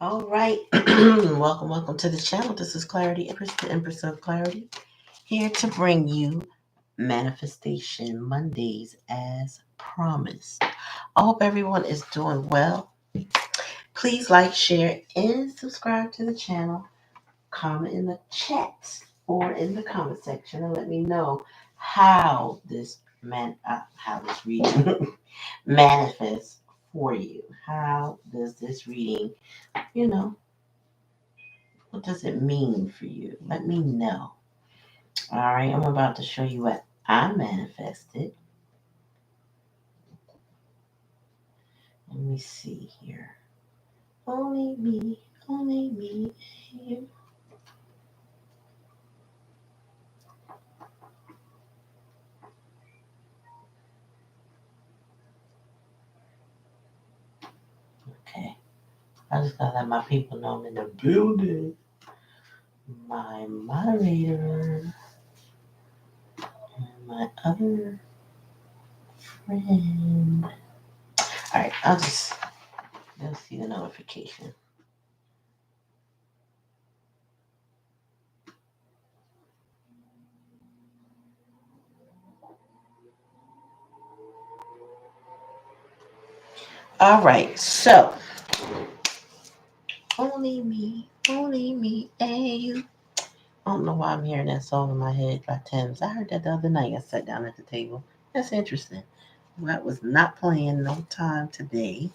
All right. welcome to the channel. This is Clarityempress, the Empress of Clarity, here to bring you Manifestation Mondays as promised. I hope everyone is doing well. Please like, share, and subscribe to the channel. Comment in the chat or in the comment section and let me know how this reading manifests for you. How does this reading, you know, what does it mean for you? Let me know. All right, I'm about to show you what I manifested. Let me see here. Only me, and you. Okay, I just gotta let my people know I'm in the building. My moderator and my other friend. All right, they'll see the notification. All right, so only me, and you. I don't know why I'm hearing that song in my head by Thames. I heard that the other night. I sat down at the table. That's interesting. That was not playing no time today.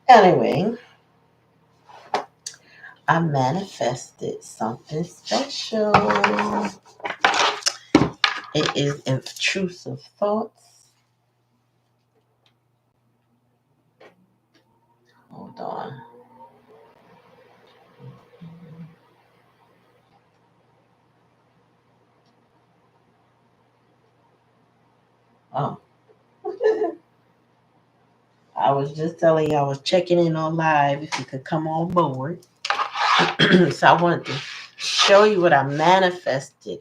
Anyway, I manifested something special. It is intrusive thoughts. Hold on. Oh, I was just telling you I was checking in on live if you could come on board. So I wanted to show you what I manifested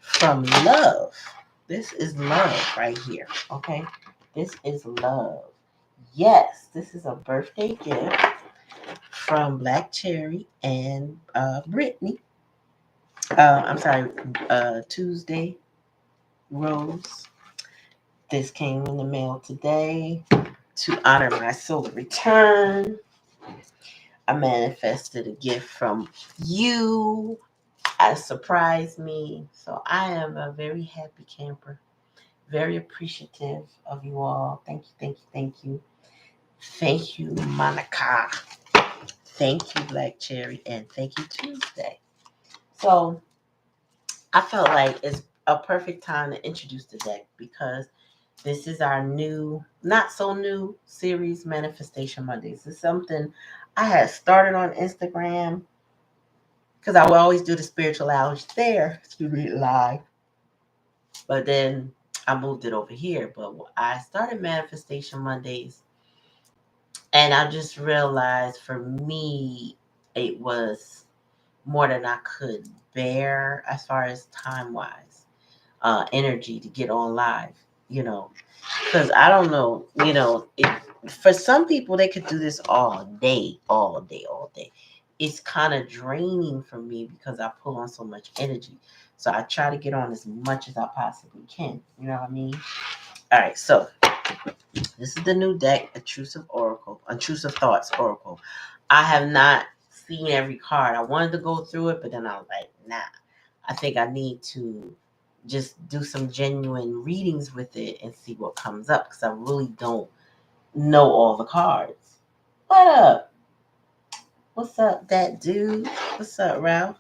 from love. This is love right here. Okay. This is love. Yes, this is a birthday gift from Black Cherry and Brittany. I'm sorry, Tuesday Rose. This came in the mail today to honor my solar return. I manifested a gift from you. It surprised me. So I am a very happy camper. Very appreciative of you all. Thank you, thank you, thank you. Thank you, Monica. Thank you, Black Cherry. And thank you, Tuesday. So I felt like it's a perfect time to introduce the deck because this is our new, not so new series, Manifestation Mondays. It's something I had started on Instagram because I would always do the spiritual lounge there to read live. But then I moved it over here. But I started Manifestation Mondays, and I just realized for me, it was more than I could bear as far as time wise, energy to get on live, because I don't know, for some people, they could do this all day, all day, all day. It's kind of draining for me because I pull on so much energy. So I try to get on as much as I possibly can. You know what I mean? All right. So this is the new deck, Intrusive Thoughts Oracle. I have not seen every card. I wanted to go through it, but then I was like, nah. I think I need to just do some genuine readings with it and see what comes up because I really don't know all the cards. What up? What's up, that dude? What's up, Ralph?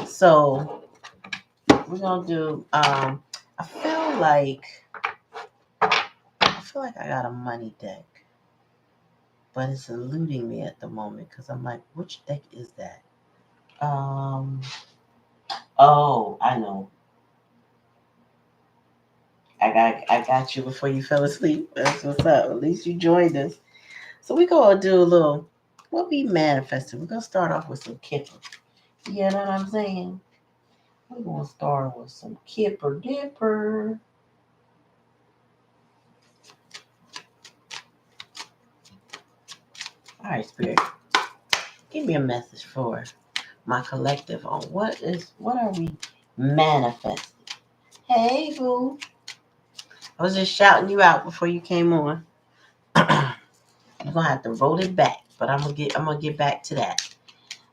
So we're gonna do. I feel like I got a money deck, but it's eluding me at the moment because I'm like, which deck is that? Um. Oh, I know. I got you before you fell asleep. That's what's up. At least you joined us. So we're gonna do a little what we manifested. We're gonna start off with some kipper. You know what I'm saying? We're gonna start with some kipper dipper. All right, Spirit. Give me a message for my collective on what are we manifesting? Hey, boo. I was just shouting you out before you came on. You're gonna have to roll it back, but I'm gonna get back to that.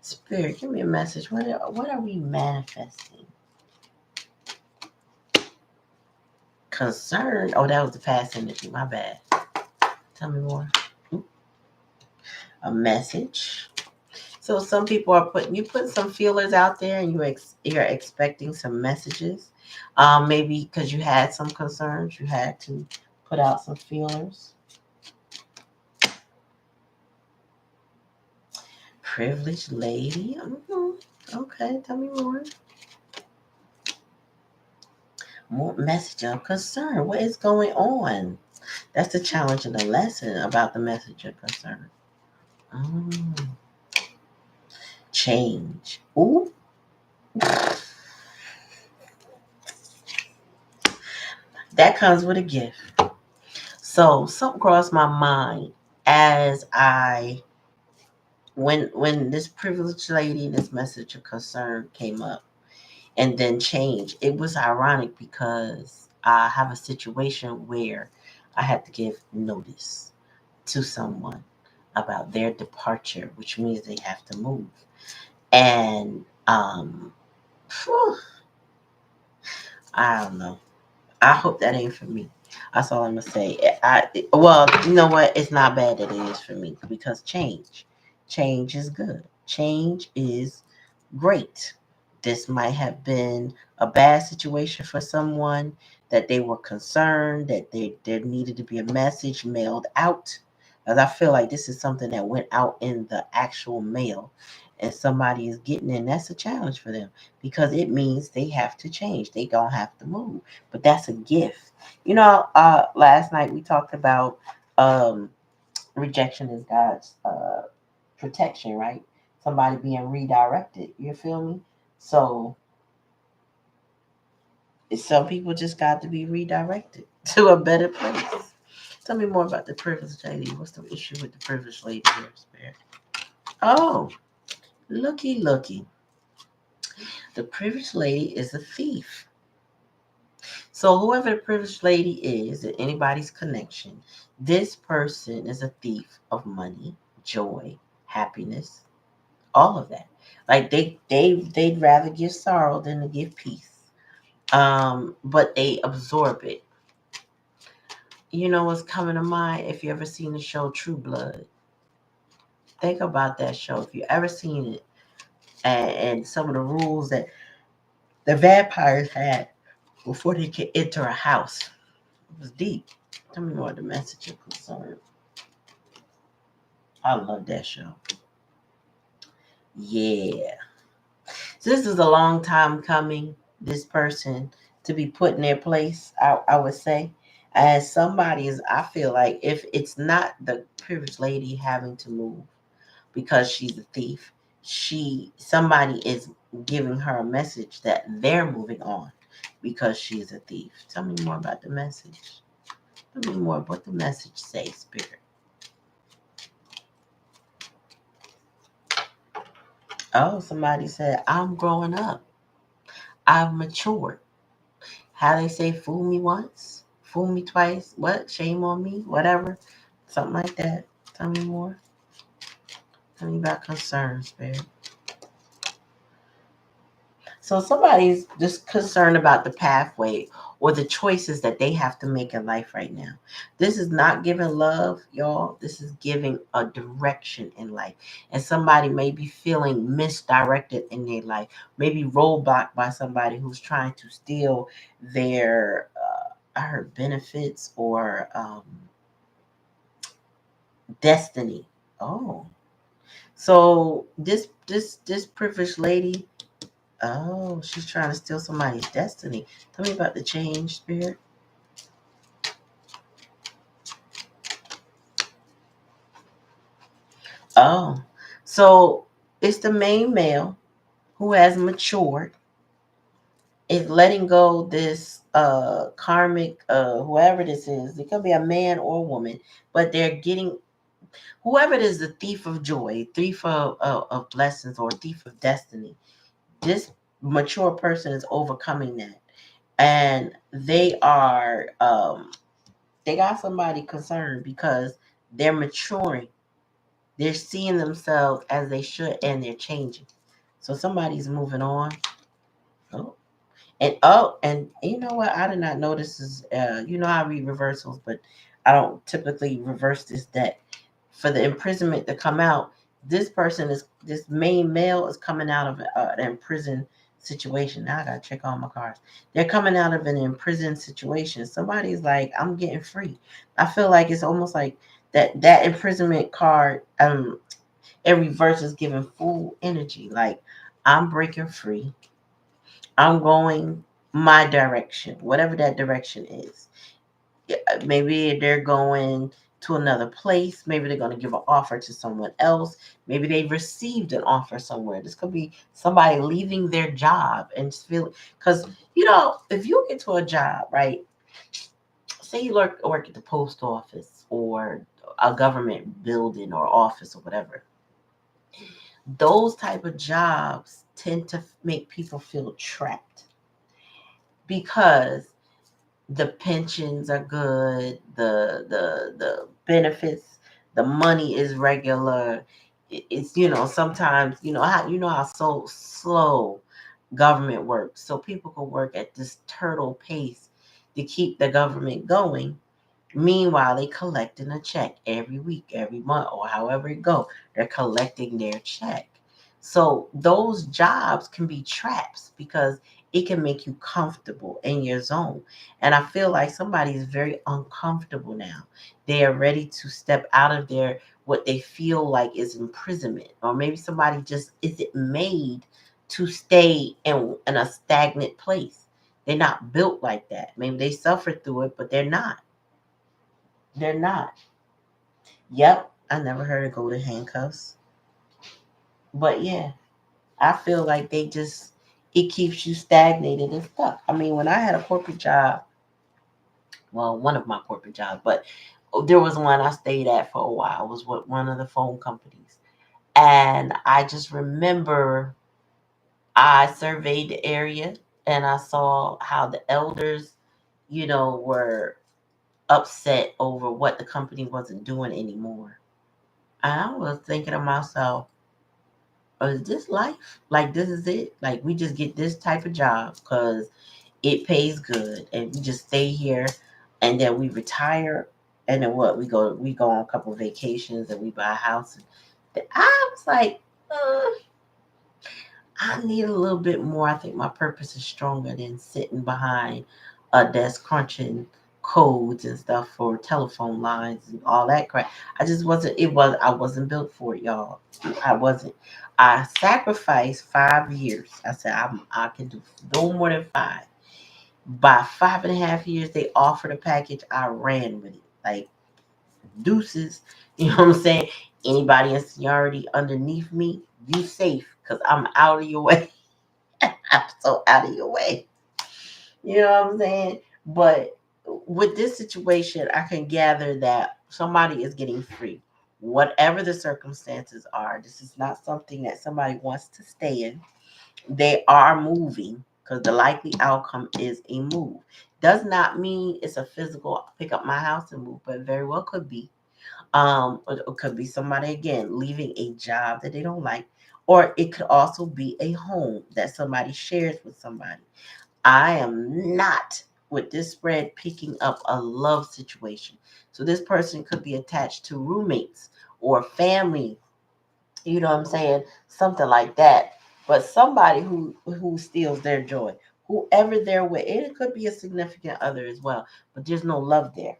Spirit, give me a message. What are we manifesting? Concern. Oh, that was the past energy. My bad. Tell me more. A message. So some people are putting some feelers out there, and you're expecting some messages. Maybe because you had some concerns, you had to put out some feelers. Privileged lady. Okay, tell me more. More message of concern. What is going on? That's the challenge in the lesson about the message of concern. Mm, change. Ooh. That comes with a gift. So something crossed my mind as when this privileged lady, this message of concern came up and then changed. It was ironic because I have a situation where I had to give notice to someone about their departure, which means they have to move. And phew, I don't know. I hope that ain't for me. That's all I'm gonna say. Well, you know what? It's not bad that it is for me because change is good. Change is great. This might have been a bad situation for someone that they were concerned that there needed to be a message mailed out. As I feel like this is something that went out in the actual mail and somebody is getting in, that's a challenge for them because it means they have to change. They don't have to move. But that's a gift. Last night we talked about rejection is God's protection, right? Somebody being redirected. You feel me? So some people just got to be redirected to a better place. Tell me more about the privileged lady. What's the issue with the privileged lady here, Spirit? Oh, looky. The privileged lady is a thief. So whoever the privileged lady is, in anybody's connection, this person is a thief of money, joy, happiness, all of that. Like they'd rather give sorrow than to give peace. But they absorb it. You know what's coming to mind? If you ever seen the show True Blood, think about that show. If you ever seen it, and some of the rules that the vampires had before they could enter a house, it was deep. Tell me more the message of concern. I love that show. Yeah. So this is a long time coming, this person to be put in their place, I would say. As somebody is, I feel like if it's not the privileged lady having to move because she's a thief, somebody is giving her a message that they're moving on because she's a thief. Tell me more about the message. Tell me more what the message says, Spirit. Oh, somebody said, I'm growing up. I've matured. How they say, fool me once, fool me twice, what? Shame on me, whatever. Something like that. Tell me more. Tell me about concerns, Spirit. So somebody's just concerned about the pathway or the choices that they have to make in life right now. This is not giving love, y'all. This is giving a direction in life. And somebody may be feeling misdirected in their life, maybe roadblocked by somebody who's trying to steal their I heard benefits or destiny. Oh. So this privileged lady. Oh, she's trying to steal somebody's destiny. Tell me about the change, Spirit. Oh, so it's the main male who has matured, is letting go this karmic whoever this is. It could be a man or a woman, but they're getting Whoever it is, the thief of joy, thief of blessings, or thief of destiny, this mature person is overcoming that. And they got somebody concerned because they're maturing. They're seeing themselves as they should, and they're changing. So somebody's moving on. Oh, and you know what? I did not know this is. You know, I read reversals, but I don't typically reverse this deck. For the imprisonment to come out, this main male is coming out of an imprisoned situation. Now I gotta check all my cards. They're coming out of an imprisoned situation. Somebody's like, I'm getting free. I feel like it's almost like that imprisonment card. In reverse is giving full energy. Like, I'm breaking free. I'm going my direction, whatever that direction is. Maybe they're going to another place. Maybe they're going to give an offer to someone else. Maybe they received an offer somewhere. This could be somebody leaving their job and feel, because if you get to a job, right? Say you work at the post office or a government building or office or whatever. Those type of jobs tend to make people feel trapped because the pensions are good, the benefits, the money is regular. It's sometimes how so slow government works. So people can work at this turtle pace to keep the government going. Meanwhile, they collecting a check every week, every month, or however it go. They're collecting their check. So those jobs can be traps because it can make you comfortable in your zone. And I feel like somebody is very uncomfortable now. They are ready to step out of their what they feel like is imprisonment. Or maybe somebody just isn't made to stay in a stagnant place. They're not built like that. Maybe they suffered through it, but they're not. They're not. Yep, I never heard of golden handcuffs. But yeah, I feel like it keeps you stagnated and stuck. I mean, when I had a corporate job, well, one of my corporate jobs, but there was one I stayed at for a while. It was with one of the phone companies. And I just remember I surveyed the area and I saw how the elders, were upset over what the company wasn't doing anymore. And I was thinking to myself, is this life? Like, this is it? Like, we just get this type of job because it pays good and we just stay here and then we retire and then what? We go on a couple of vacations and we buy a house. I was like, I need a little bit more. I think my purpose is stronger than sitting behind a desk crunching codes and stuff for telephone lines and all that crap. I wasn't built for it, y'all. I wasn't. I sacrificed 5 years. I said I can do no more than 5. By 5.5 years, they offered a package. I ran with it. Like, deuces. You know what I'm saying? Anybody in seniority underneath me, you safe because I'm out of your way. I'm so out of your way. You know what I'm saying? But with this situation, I can gather that somebody is getting free. Whatever the circumstances are, this is not something that somebody wants to stay in. They are moving because the likely outcome is a move. Does not mean it's a physical pick up my house and move, but it very well could be. It could be somebody again leaving a job that they don't like, or it could also be a home that somebody shares with somebody. I am not with this spread picking up a love situation. So this person could be attached to roommates or family, you know what I'm saying? Something like that. But somebody who steals their joy, whoever they're with, and it could be a significant other as well. But there's no love there.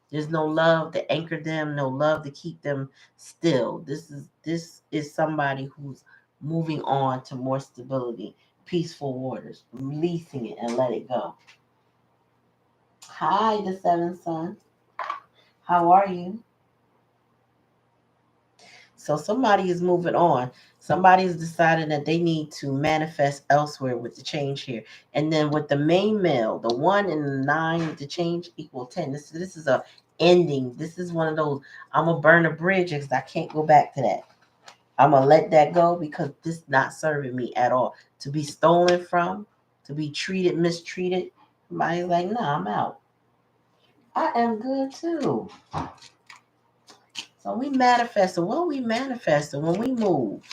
There's no love to anchor them, no love to keep them still. This is somebody who's moving on to more stability, peaceful waters, releasing it and let it go. Hi, the seventh son. How are you? So somebody is moving on. Somebody is deciding that they need to manifest elsewhere with the change here. And then with the main male, the 1 and the 9, the change equal 10. This is a ending. This is one of those, I'm going to burn a bridge because I can't go back to that. I'm going to let that go because this is not serving me at all. To be stolen from, to be mistreated. Somebody's like, no, I'm out. I am good too. So we manifesting. What we manifesting when we move?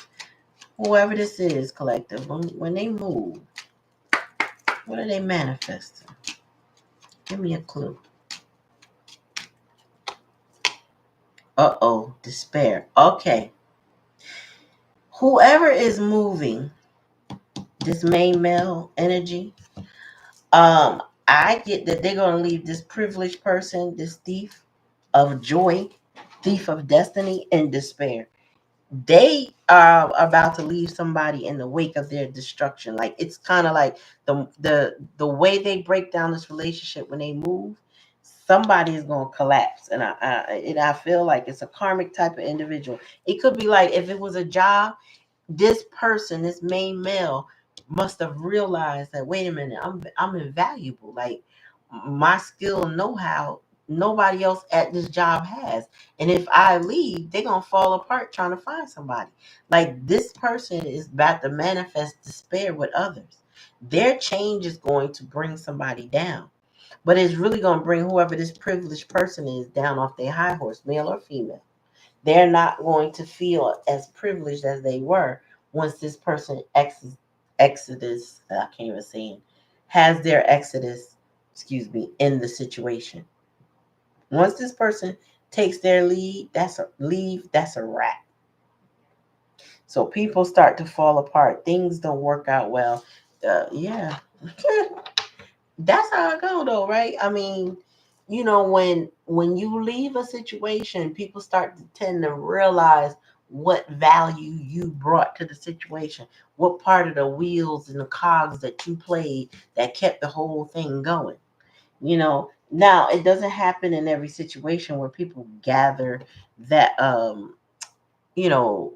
Whoever this is, collective, when they move, what are they manifesting? Give me a clue. Uh-oh, despair. Okay. Whoever is moving this main male energy, I get that they're going to leave this privileged person, this thief of joy, thief of destiny, in despair. They are about to leave somebody in the wake of their destruction. Like, it's kind of like the way they break down this relationship when they move, somebody is going to collapse. And I feel like it's a karmic type of individual. It could be like, if it was a job, this person, this main male, must have realized that, wait a minute, I'm invaluable. Like, my skill and know-how, nobody else at this job has. And if I leave, they're gonna fall apart trying to find somebody. Like, this person is about to manifest despair with others. Their change is going to bring somebody down. But it's really gonna bring whoever this privileged person is down off their high horse, male or female. They're not going to feel as privileged as they were once this person exodus, I can't even say it, has their exodus, in the situation. Once this person takes their that's a wrap. So people start to fall apart. Things don't work out well. Yeah. That's how it go though, right? I mean, when you leave a situation, people start to tend to realize what value you brought to the situation, what part of the wheels and the cogs that you played that kept the whole thing going. Now it doesn't happen in every situation where people gather that you know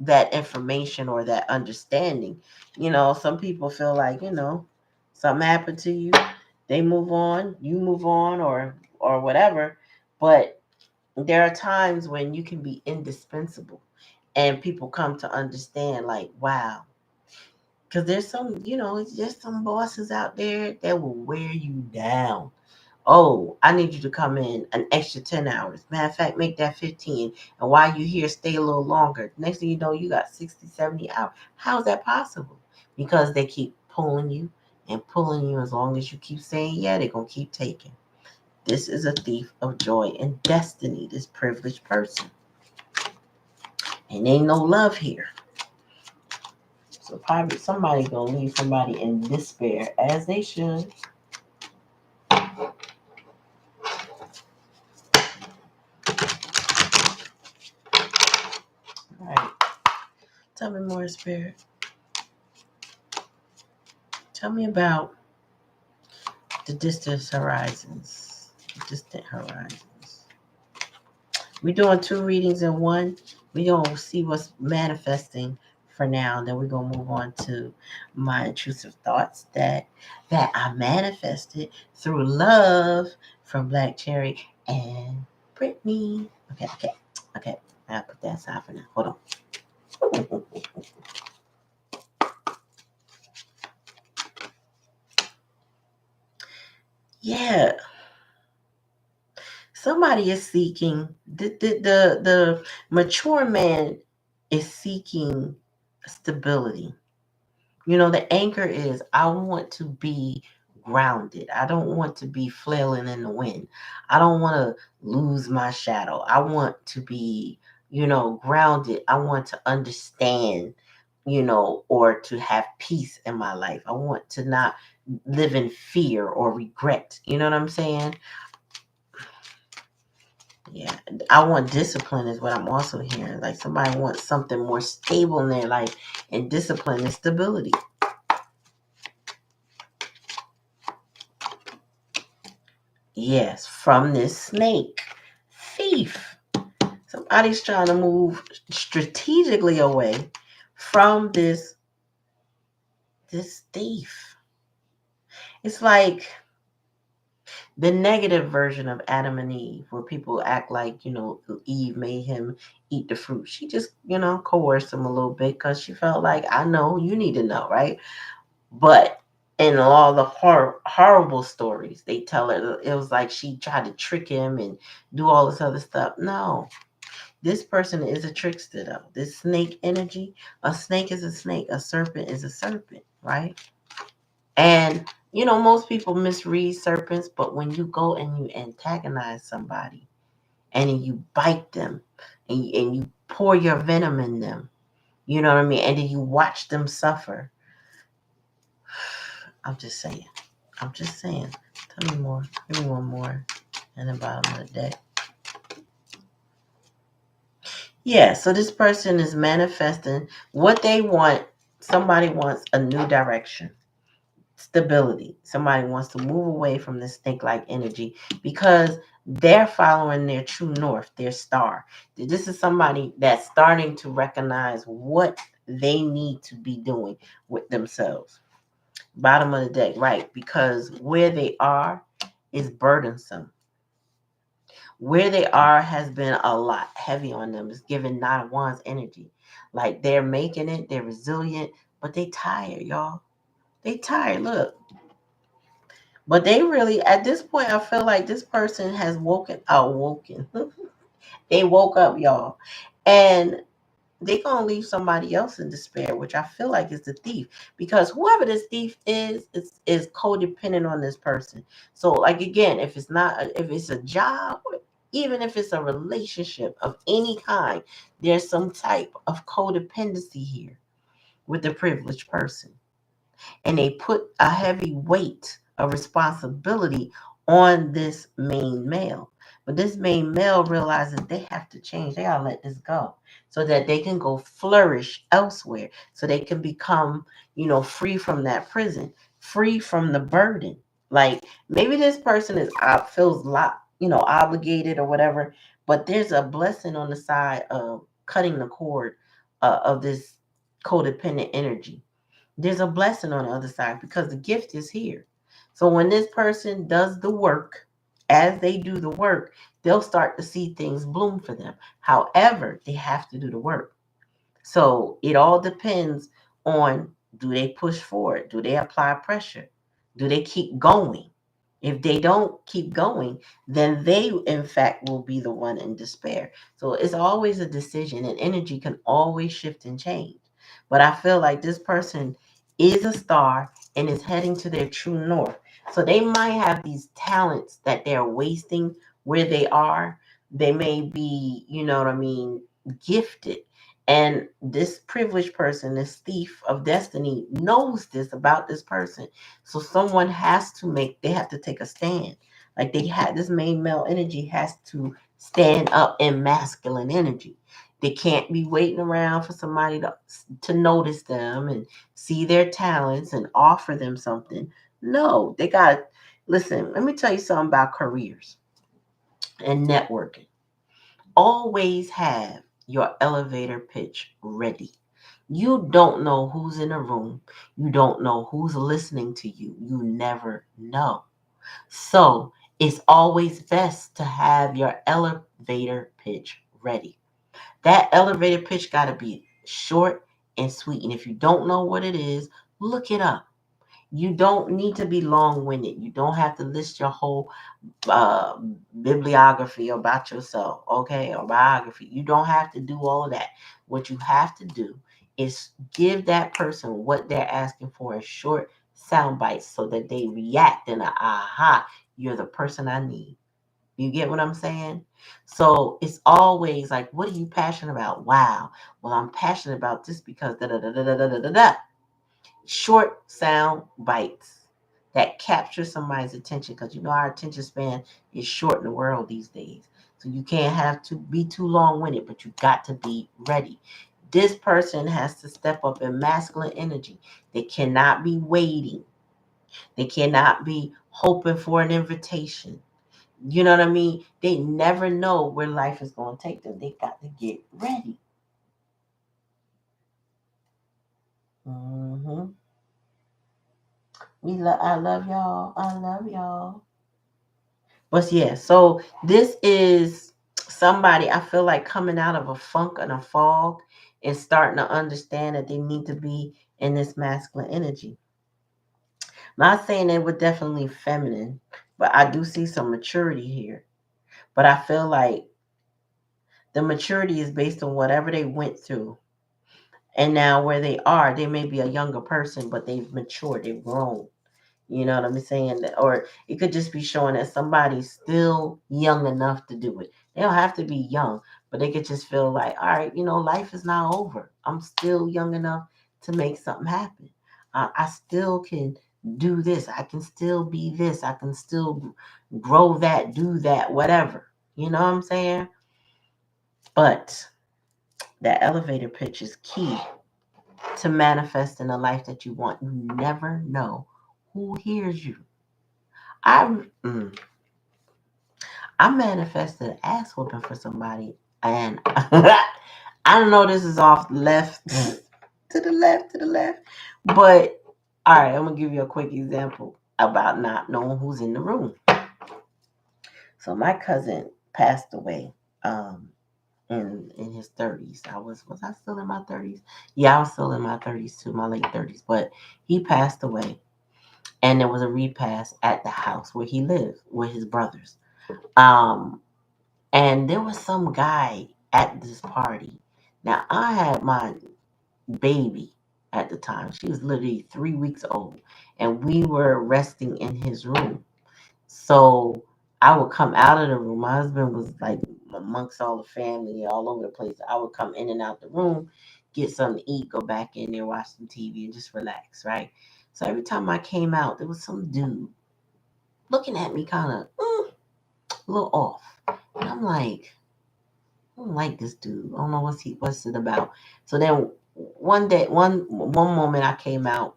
that information or that understanding. Some people feel like, something happened to you, they move on, you move on, or whatever. But there are times when you can be indispensable and people come to understand, like, wow. Because there's there's some bosses out there that will wear you down. Oh, I need you to come in an extra 10 hours. Matter of fact, make that 15. And while you're here, stay a little longer. Next thing you know, you got 60, 70 hours. How is that possible? Because they keep pulling you and pulling you. As long as you keep saying, yeah, they're going to keep taking. This is a thief of joy and destiny, this privileged person. And ain't no love here. So probably somebody going to leave somebody in despair, as they should. All right. Tell me more, Spirit. Tell me about the distant horizons. Distant horizons. We're doing 2 readings in one. We're going to see what's manifesting for now. Then we're going to move on to my intrusive thoughts that I manifested through love from Black Cherry and Brittany. Okay. I'll put that aside for now. Hold on. Yeah. Somebody is seeking the mature man is seeking stability. The anchor is, I want to be grounded. I don't want to be flailing in the wind. I don't want to lose my shadow. I want to be, grounded. I want to understand, or to have peace in my life. I want to not live in fear or regret. You know what I'm saying? Yeah, I want discipline is what I'm also hearing. Like, somebody wants something more stable in their life, and discipline and stability. Yes, from this snake thief. Somebody's trying to move strategically away from this thief. It's like The negative version of Adam and Eve, where people act like, Eve made him eat the fruit. She just, coerced him a little bit because she felt like, I know, you need to know, right? But in all the horrible stories they tell her, it was like she tried to trick him and do all this other stuff. No, this person is a trickster, though. This snake energy, a snake is a snake, a serpent is a serpent, right? And most people misread serpents, but when you go and you antagonize somebody and you bite them and you pour your venom in them, you know what I mean? And then you watch them suffer. I'm just saying. I'm just saying. Tell me more. Give me one more. And the bottom of the deck. Yeah, so this person is manifesting what they want. Somebody wants a new direction, stability. Somebody wants to move away from this snake-like energy because they're following their true north, their star. This is somebody that's starting to recognize what they need to be doing with themselves. Bottom of the deck, right? Because where they are is burdensome. Where they are has been a lot heavy on them. It's giving Nine of Wands energy. Like they're making it, they're resilient, but they tired, y'all. They tired. Look. But they really, at this point, I feel like this person has awoken. They woke up, y'all. And they gonna leave somebody else in despair, which I feel like is the thief, because whoever this thief is codependent on this person. So, like again, if it's a job, even if it's a relationship of any kind, there's some type of codependency here with the privileged person, and they put a heavy weight of responsibility on this main male. But this main male realizes they have to change. They gotta let this go so that they can go flourish elsewhere. So they can become, free from that prison, free from the burden. Like maybe this person feels obligated or whatever, but there's a blessing on the side of cutting the cord of this codependent energy. There's a blessing on the other side because the gift is here. So when this person does the work, as they do the work, they'll start to see things bloom for them. However, they have to do the work. So it all depends on, do they push forward? Do they apply pressure? Do they keep going? If they don't keep going, then they, in fact, will be the one in despair. So it's always a decision, and energy can always shift and change. But I feel like this person is a star and is heading to their true north. So they might have these talents that they're wasting where they are. They may be, gifted. And this privileged person, this thief of destiny, knows this about this person. So someone they have to take a stand. Like they had this main male energy has to stand up in masculine energy. They can't be waiting around for somebody to notice them and see their talents and offer them something. No, they got to listen. Let me tell you something about careers and networking. Always have your elevator pitch ready. You don't know who's in the room. You don't know who's listening to you. You never know. So it's always best to have your elevator pitch ready. That elevator pitch got to be short and sweet. And if you don't know what it is, look it up. You don't need to be long winded. You don't have to list your whole uh, bibliography about yourself, okay, or biography. You don't have to do all of that. What you have to do is give that person what they're asking for in short sound bites so that they react and aha, you're the person I need. You get what I'm saying? So it's always like, what are you passionate about? Wow. Well, I'm passionate about this because da da da da da da da da. Short sound bites that capture somebody's attention, because our attention span is short in the world these days. So you can't have to be too long-winded, but you got to be ready. This person has to step up in masculine energy. They cannot be waiting. They cannot be hoping for an invitation. You know what I mean? They never know where life is going to take them. They got to get ready. I love y'all. I love y'all. But yeah, so this is somebody I feel like coming out of a funk and a fog and starting to understand that they need to be in this masculine energy. Not saying they were definitely feminine, but I do see some maturity here. But I feel like the maturity is based on whatever they went through. And now where they are, they may be a younger person, but they've matured, they've grown. You know what I'm saying? Or it could just be showing that somebody's still young enough to do it. They don't have to be young, but they could just feel like, all right, life is not over. I'm still young enough to make something happen. I still can do this. I can still be this. I can still grow that, do that, whatever. You know what I'm saying? But that elevator pitch is key to manifesting the life that you want. You never know who hears you. I mm, I manifested an ass whooping for somebody, and I don't know. This is off left to the left to the left, but all right. I'm gonna give you a quick example about not knowing who's in the room. So my cousin passed away in his 30s. Was I still in my 30s? Yeah, I was still in my 30s too, my late 30s. But he passed away, and there was a repast at the house where he lived with his brothers. Um, And there was some guy at this party. Now, I had my baby at the time. She was literally 3 weeks old. And we were resting in his room. So I would come out of the room. My husband was like amongst all the family, all over the place. I would come in and out the room, get something to eat, go back in there, watch some TV, and just relax, right? So every time I came out, there was some dude looking at me kind of a little off. And I'm like, I don't like this dude. I don't know what's it about. So then one day, one moment I came out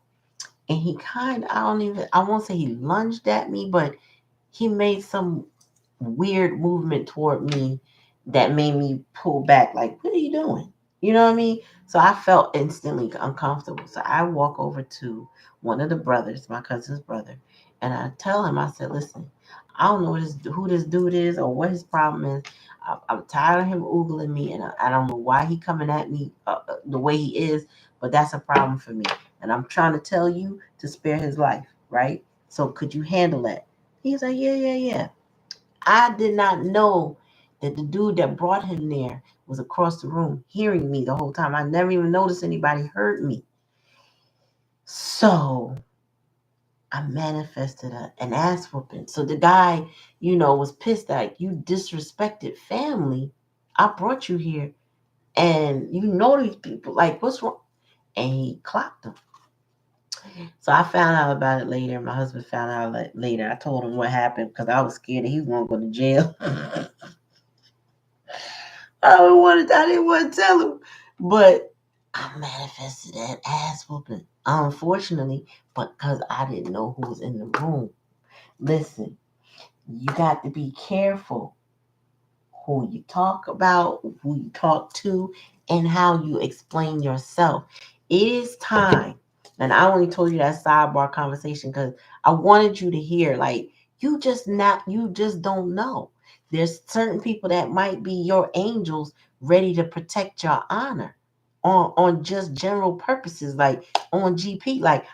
and he I won't say he lunged at me, but he made some weird movement toward me that made me pull back. Like, what are you doing? You know what I mean? So I felt instantly uncomfortable. So I walk over to one of the brothers, my cousin's brother, and I tell him, I said, listen, I don't know who this dude is or what his problem is. I'm tired of him oogling me, and I don't know why he coming at me the way he is, but that's a problem for me. And I'm trying to tell you to spare his life, right? So could you handle that? He's like, yeah, yeah, yeah. I did not know that the dude that brought him there was across the room hearing me the whole time. I never even noticed anybody heard me. So I manifested an ass whooping. So the guy, was pissed that you disrespected family. I brought you here and you know these people. Like, what's wrong? And he clocked him. So I found out about it later. My husband found out later. I told him what happened because I was scared that he was going to go to jail. I didn't want to tell him. But I manifested that ass whooping. Unfortunately, but because I didn't know who was in the room. Listen, you got to be careful who you talk about, who you talk to, and how you explain yourself. It is time. And I only told you that sidebar conversation because I wanted you to hear, like, you just don't know. There's certain people that might be your angels ready to protect your honor on just general purposes, like on GP. Like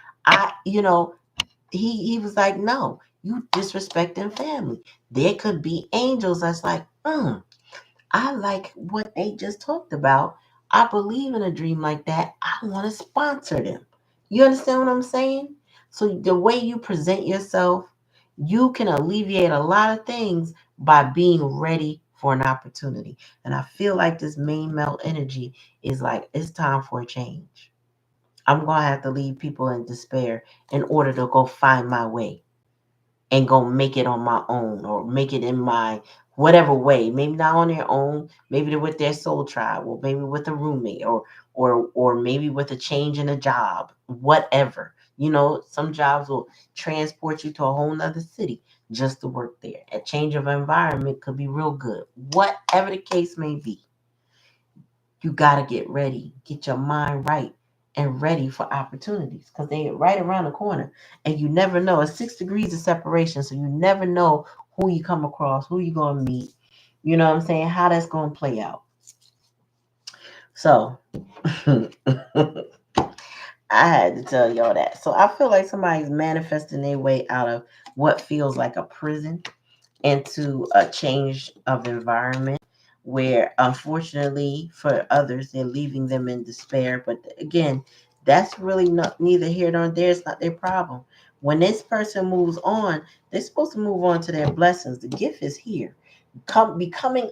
he was like, no, you disrespecting family. There could be angels that's like, I like what they just talked about. I believe in a dream like that. I want to sponsor them. You understand what I'm saying? So the way you present yourself, you can alleviate a lot of things by being ready for an opportunity. And I feel like this main male energy is like, it's time for a change. I'm going to have to leave people in despair in order to go find my way and go make it on my own or make it in my whatever way. Maybe not on their own. Maybe they're with their soul tribe, or maybe with a roommate, or maybe with a change in a job. Whatever. Some jobs will transport you to a whole nother city just to work there. A change of environment could be real good. Whatever the case may be, you got to get ready, get your mind right and ready for opportunities because they're right around the corner. And you never know. It's 6 degrees of separation, so you never know who you come across, who you going to meet. You know what I'm saying? How that's going to play out. So, I had to tell y'all that. So, I feel like somebody's manifesting their way out of what feels like a prison into a change of environment where, unfortunately, for others, they're leaving them in despair. But again, that's really not neither here nor there. It's not their problem. When this person moves on, they're supposed to move on to their blessings. The gift is here. Becoming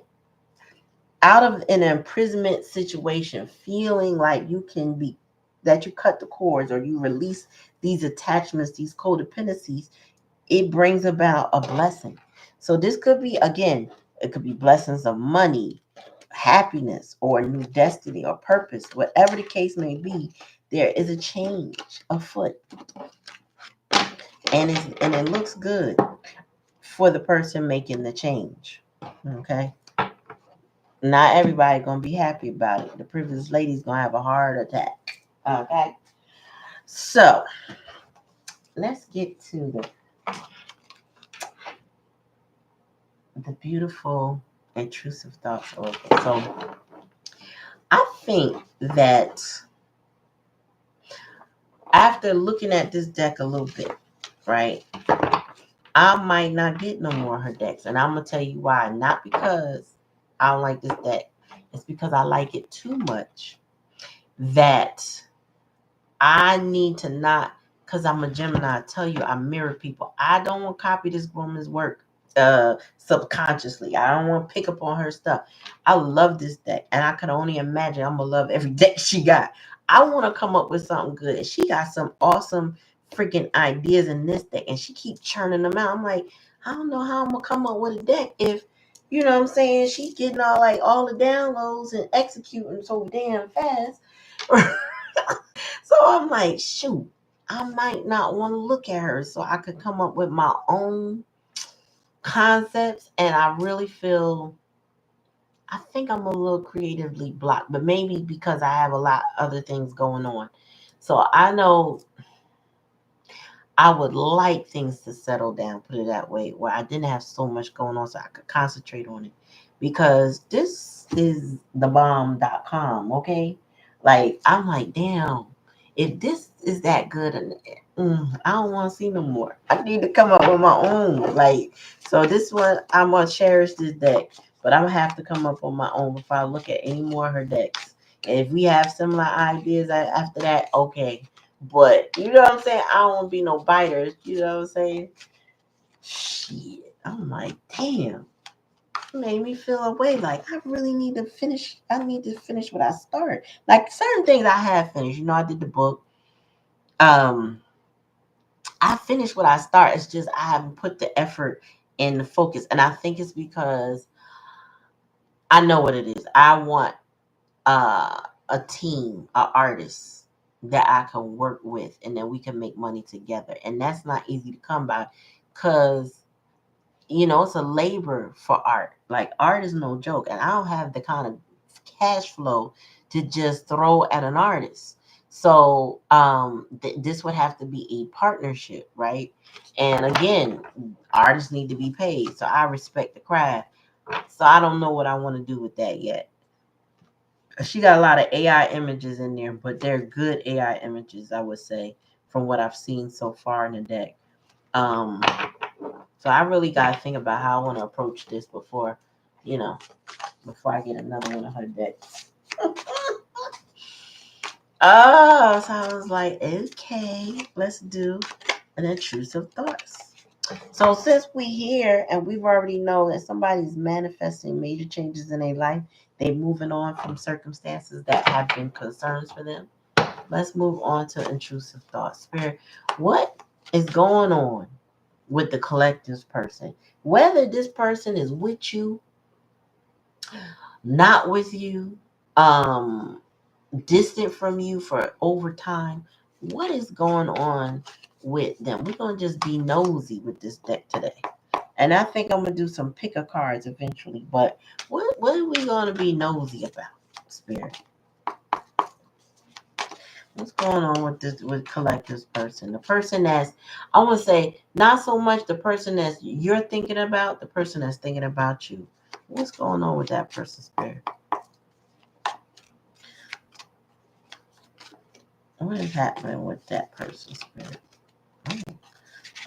out of an imprisonment situation, feeling like you can be, that you cut the cords or you release these attachments, these codependencies, it brings about a blessing. So this could be, again, it could be blessings of money, happiness, or a new destiny or purpose. Whatever the case may be, there is a change afoot. And it looks good for the person making the change. Okay. Not everybody gonna be happy about it. The privileged lady's gonna have a heart attack. Okay. So let's get to the beautiful intrusive thoughts. Okay. So I think that after looking at this deck a little bit, right, I might not get no more of her decks. And I'm going to tell you why. Not because I don't like this deck. It's because I like it too much that I need to not, because I'm a Gemini, I tell you, I mirror people. I don't want to copy this woman's work subconsciously. I don't want to pick up on her stuff. I love this deck, and I can only imagine I'm gonna love every deck she got. I want to come up with something good, and she got some awesome freaking ideas in this deck, and she keeps churning them out. I'm like, I don't know how I'm gonna come up with a deck if, you know what I'm saying, she's getting all the downloads and executing so damn fast. So I'm like, shoot, I might not want to look at her, so I could come up with my own concepts. And I really feel, I think I'm a little creatively blocked, but maybe because I have a lot of other things going on. So I know I would like things to settle down, put it that way, where I didn't have so much going on so I could concentrate on it. Because this is the bomb.com, okay? Like, I'm like, damn, if this is that good, I don't want to see no more. I need to come up with my own. Like, so this one, I'm going to cherish this deck, but I'm going to have to come up on my own before I look at any more of her decks. And if we have similar ideas after that, okay. But you know what I'm saying? I don't want to be no biters. You know what I'm saying? Shit. I'm like, damn. It made me feel a way. Like, I really need to finish. I need to finish what I start. Like, certain things I have finished. You know, I did the book. I finished what I start. It's just I haven't put the effort and the focus. And I think it's because I know what it is. I want a team, artists that I can work with, and then we can make money together. And that's not easy to come by, because it's a labor for art. Like, art is no joke, and I don't have the kind of cash flow to just throw at an artist. So this would have to be a partnership, right? And again, artists need to be paid. So I respect the craft. So I don't know what I want to do with that yet. She got a lot of AI images in there, but they're good AI images, I would say, from what I've seen so far in the deck. So I really got to think about how I want to approach this before I get another one of her decks. Oh, so I was like, okay, let's do an intrusive thoughts. So since we here and we've already know that somebody's manifesting major changes in their life, they're moving on from circumstances that have been concerns for them. Let's move on to intrusive thoughts. Spirit, what is going on with the collective person? Whether this person is with you, not with you, distant from you for over time, what is going on with them? We're going to just be nosy with this deck today. And I think I'm going to do some picker cards eventually. But what are we going to be nosy about, Spirit? What's going on with this with collective's person? The person that's, I want to say, not so much the person that you're thinking about, the person that's thinking about you. What's going on with that person's spirit? What is happening with that person's spirit?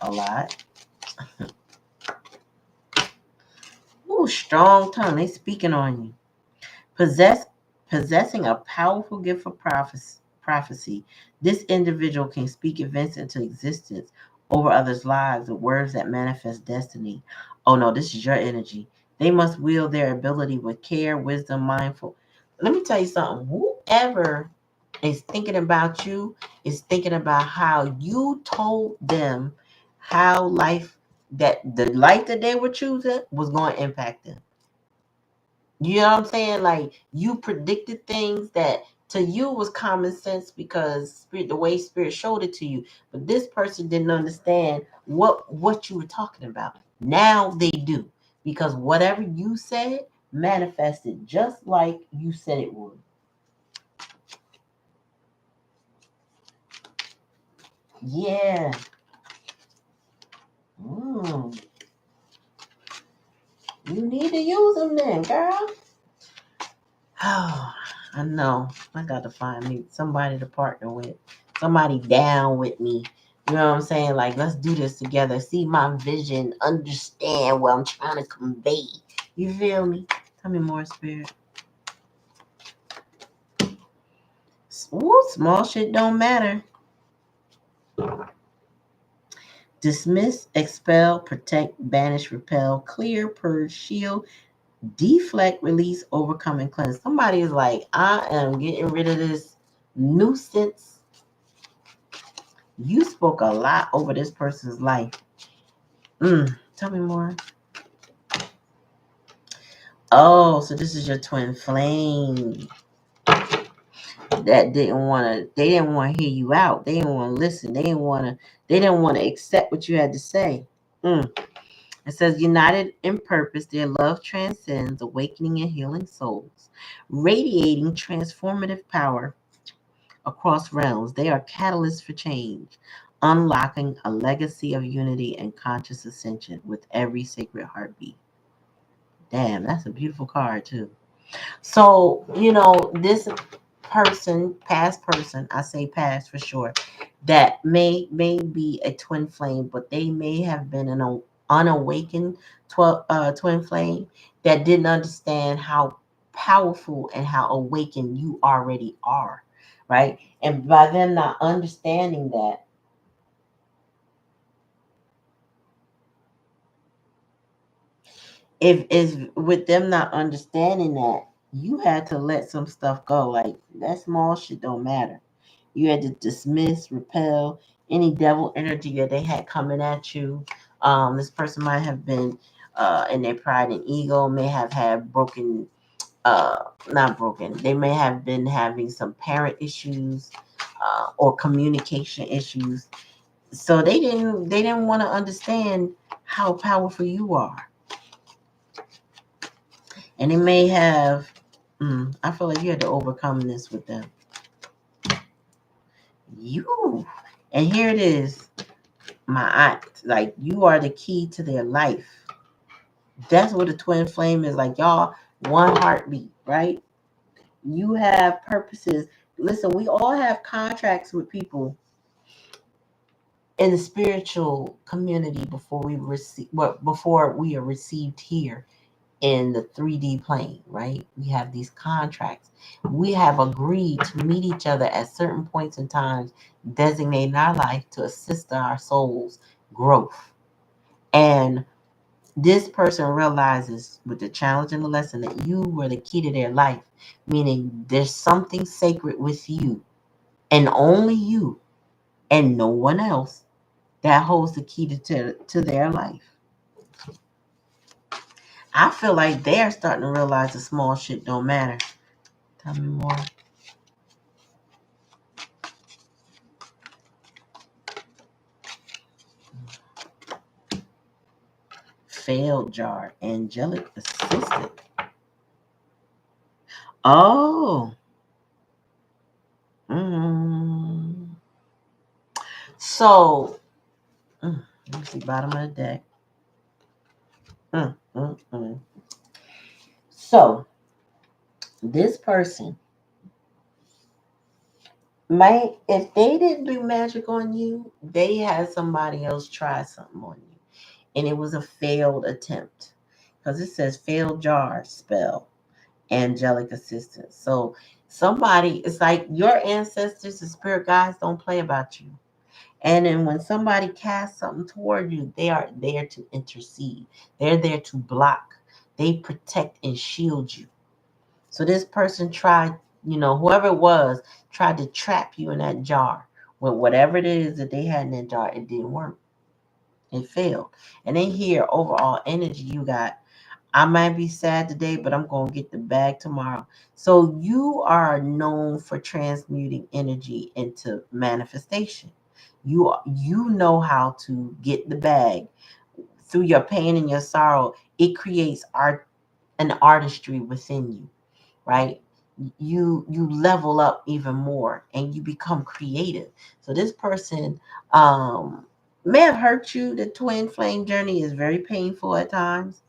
A lot. Ooh, strong tongue. They speaking on you. Possessing a powerful gift for prophecy, this individual can speak events into existence over others' lives with words that manifest destiny. Oh no, this is your energy. They must wield their ability with care, wisdom, mindful. Let me tell you something. Whoever is thinking about you is thinking about how you told them how the life that they were choosing was going to impact them. You know what I'm saying? Like you predicted things that to you was common sense because spirit, the way spirit showed it to you. But this person didn't understand what you were talking about. Now they do because whatever you said manifested just like you said it would. Yeah. Mm. You need to use them then, girl. Oh, I know. I got to find me somebody to partner with, somebody down with me. You know what I'm saying? Like, let's do this together. See my vision, understand what I'm trying to convey. You feel me? Tell me more, spirit. Ooh, small shit don't matter. Dismiss, expel, protect, banish, repel, clear, purge, shield, deflect, release, overcome, and cleanse. Somebody is like, I am getting rid of this nuisance. You spoke a lot over this person's life. Tell me more. Oh, so this is your twin flame that they didn't want to hear you out. They didn't want to listen. They didn't want to accept what you had to say. It says, united in purpose, their love transcends, awakening and healing souls, radiating transformative power across realms. They are catalysts for change, unlocking a legacy of unity and conscious ascension with every sacred heartbeat. Damn, that's a beautiful card, too. So, this person, past person, I say past for sure, that may be a twin flame, but they may have been an unawakened twin flame that didn't understand how powerful and how awakened you already are, right? And by them not understanding that, if is with them not understanding that, you had to let some stuff go. Like that small shit don't matter. You had to dismiss, repel any devil energy that they had coming at you. This person might have been in their pride and ego, may have had broken, not broken. They may have been having some parent issues or communication issues. So they didn't want to understand how powerful you are, and they may have. I feel like you had to overcome this with them. You, and here it is. My aunt, like you are the key to their life. That's what a twin flame is like. Y'all, one heartbeat, right? You have purposes. Listen, we all have contracts with people in the spiritual community before we are received here in the 3D plane, right? We have these contracts. We have agreed to meet each other at certain points in time, designating our life to assist our soul's growth. And this person realizes with the challenge and the lesson that you were the key to their life, meaning there's something sacred with you and only you and no one else that holds the key to their life. I feel like they're starting to realize the small shit don't matter. Tell me more. Failed jar, angelic assistant. Oh. So, let me see, bottom of the deck. So, this person might, if they didn't do magic on you, they had somebody else try something on you. And it was a failed attempt. Because it says failed jar spell, angelic assistance. So, somebody, it's like your ancestors and spirit guides don't play about you. And then when somebody casts something toward you, they are there to intercede. They're there to block. They protect and shield you. So this person tried, whoever it was, tried to trap you in that jar with whatever it is that they had in that jar. It didn't work. It failed. And then here, overall energy, you got, I might be sad today, but I'm going to get the bag tomorrow. So you are known for transmuting energy into manifestation. You know how to get the bag through your pain and your sorrow. It creates an artistry within you, right? You level up even more and you become creative. So this person may have hurt you. The twin flame journey is very painful at times,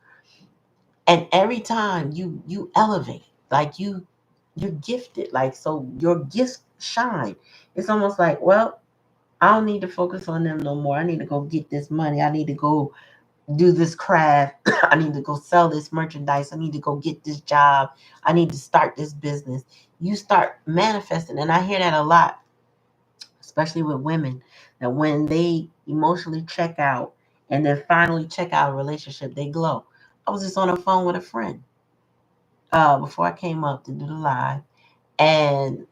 and every time you elevate, like you're gifted, like, so your gifts shine. It's almost like, well, I don't need to focus on them no more. I need to go get this money. I need to go do this craft. I need to go sell this merchandise. I need to go get this job. I need to start this business. You start manifesting. And I hear that a lot, especially with women, that when they emotionally check out and then finally check out a relationship, they glow. I was just on the phone with a friend before I came up to do the live, and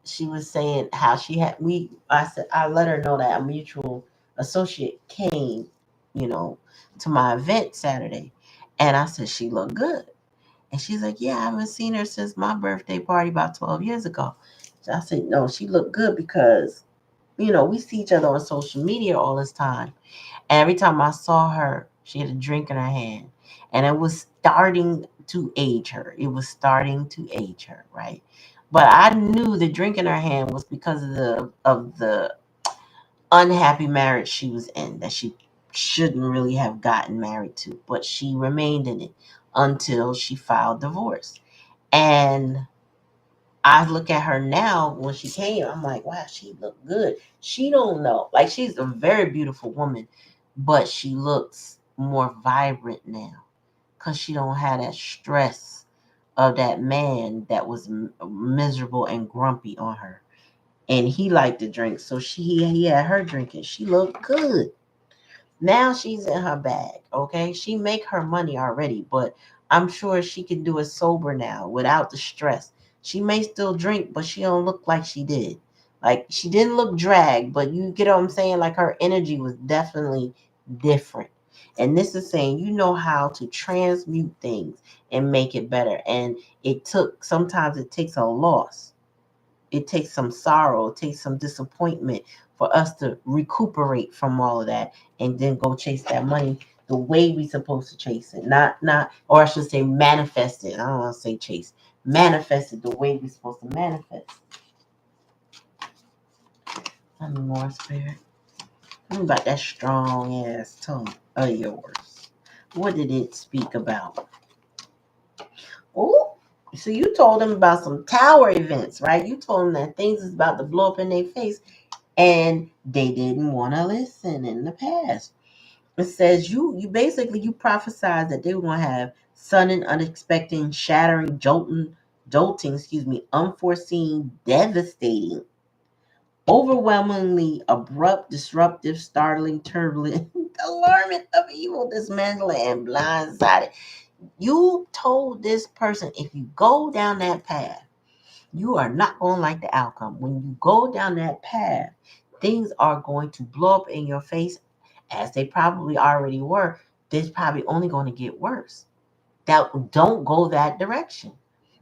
she was saying how I let her know that a mutual associate came, to my event Saturday. And I said, she looked good. And she's like, yeah, I haven't seen her since my birthday party about 12 years ago. So I said, no, she looked good because, we see each other on social media all this time. And every time I saw her, she had a drink in her hand. And it was starting to age her. It was starting to age her, right? But I knew the drink in her hand was because of the unhappy marriage she was in, that she shouldn't really have gotten married to. But she remained in it until she filed divorce. And I look at her now when she came, I'm like, wow, she looked good. She don't know. Like, she's a very beautiful woman, but she looks more vibrant now because she don't have that stress of that man that was miserable and grumpy on her. And he liked to drink, so he had her drinking. She looked good. Now she's in her bag, okay? She make her money already, but I'm sure she can do it sober now without the stress. She may still drink, but she don't look like she did. Like, she didn't look dragged, but you get what I'm saying? Like, her energy was definitely different. And this is saying you know how to transmute things and make it better. And sometimes it takes a loss. It takes some sorrow, it takes some disappointment for us to recuperate from all of that and then go chase that money the way we supposed to chase it. Not or I should say manifest it. I don't want to say chase. Manifest it the way we're supposed to manifest. Tell me more, spirit. Tell me about that strong ass tongue of yours. What did it speak about? Oh, so you told them about some tower events, right? You told them that things is about to blow up in their face, and they didn't want to listen in the past. It says you basically you prophesied that they were going to have sudden, unexpected, shattering, jolting, unforeseen, devastating, overwhelmingly abrupt, disruptive, startling, turbulent, alarming of evil, dismantling, and blindsided. You told this person, if you go down that path, you are not going to like the outcome. When you go down that path, things are going to blow up in your face, as they probably already were. It's probably only going to get worse. Don't go that direction.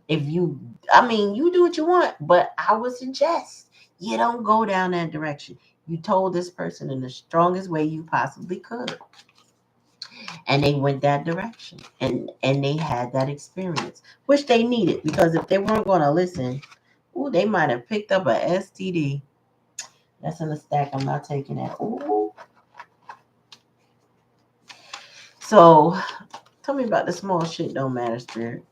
You do what you want, but I would suggest you don't go down that direction. You told this person in the strongest way you possibly could, and they went that direction, and they had that experience, which they needed, because if they weren't going to listen, they might have picked up a STD. That's in the stack. I'm not taking that. Ooh. So, tell me about the small shit don't matter, Spirit.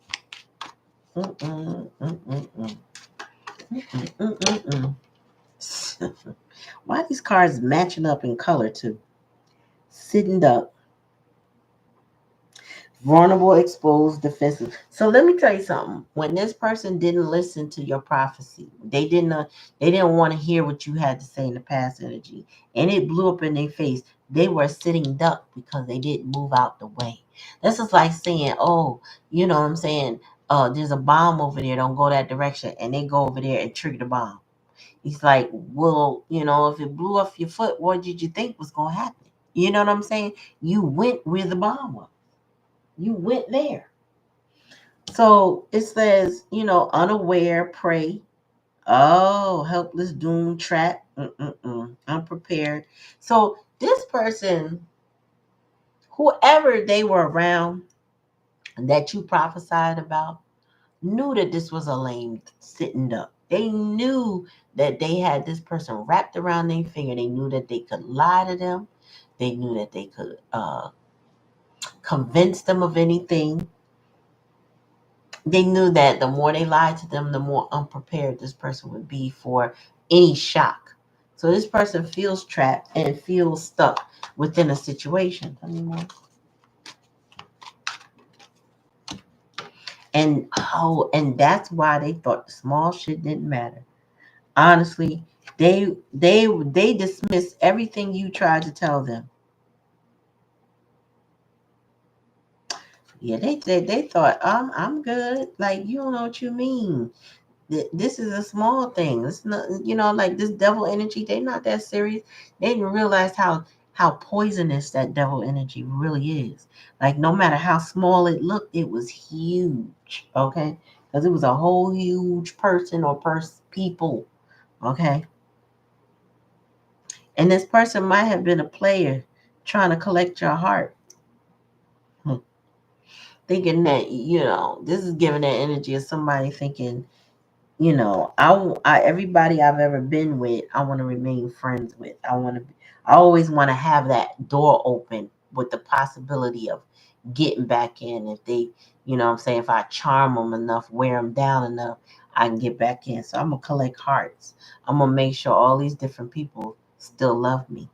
Why are these cards matching up in color too? Sitting up. Vulnerable, exposed, defensive. So let me tell you something. When this person didn't listen to your prophecy, they didn't want to hear what you had to say in the past energy, and it blew up in their face. They were sitting duck because they didn't move out the way. This is like saying, "Oh, you know what I'm saying? There's a bomb over there. Don't go that direction," and they go over there and trigger the bomb. He's like, "Well, if it blew off your foot, what did you think was gonna happen?" You know what I'm saying? You went where the bomb was. You went there. So it says, unaware, prey. Oh, helpless, doomed, trapped, unprepared. So this person, whoever they were around that you prophesied about, knew that this was a lame sitting up. They knew that they had this person wrapped around their finger. They knew that they could lie to them. They knew that they could convince them of anything. They knew that the more they lied to them, the more unprepared this person would be for any shock. So this person feels trapped and feels stuck within a situation. Tell me more. And that's why they thought the small shit didn't matter. Honestly, they dismissed everything you tried to tell them. Yeah, they thought I'm good. Like, you don't know what you mean. This is a small thing. It's not, like this devil energy. They're not that serious. They didn't realize how poisonous that devil energy really is. Like, no matter how small it looked, it was huge. Okay, because it was a whole huge person or people. Okay, and this person might have been a player trying to collect your heart, thinking that this is giving that energy of somebody thinking. Everybody I've ever been with, I want to remain friends with. I always want to have that door open with the possibility of getting back in. If they, what I'm saying, if I charm them enough, wear them down enough, I can get back in. So I'm going to collect hearts. I'm going to make sure all these different people still love me.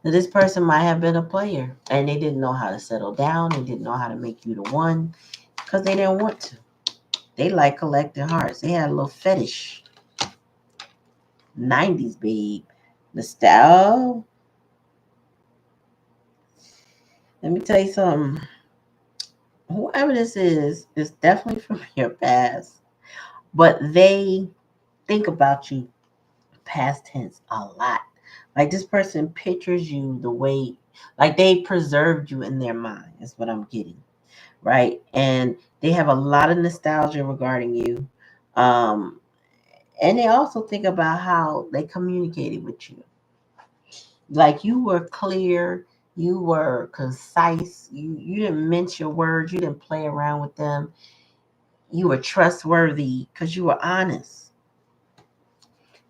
Now, this person might have been a player and they didn't know how to settle down. They didn't know how to make you the one because they didn't want to. They like collecting hearts. They had a little fetish. 90s, babe. Nostalgia. Let me tell you something. Whoever this is definitely from your past. But they think about you past tense a lot. Like, this person pictures you the way, like, they preserved you in their mind, is what I'm getting. Right? And they have a lot of nostalgia regarding you. And they also think about how they communicated with you. Like, you were clear, you were concise, you didn't mince your words, you didn't play around with them. You were trustworthy because you were honest.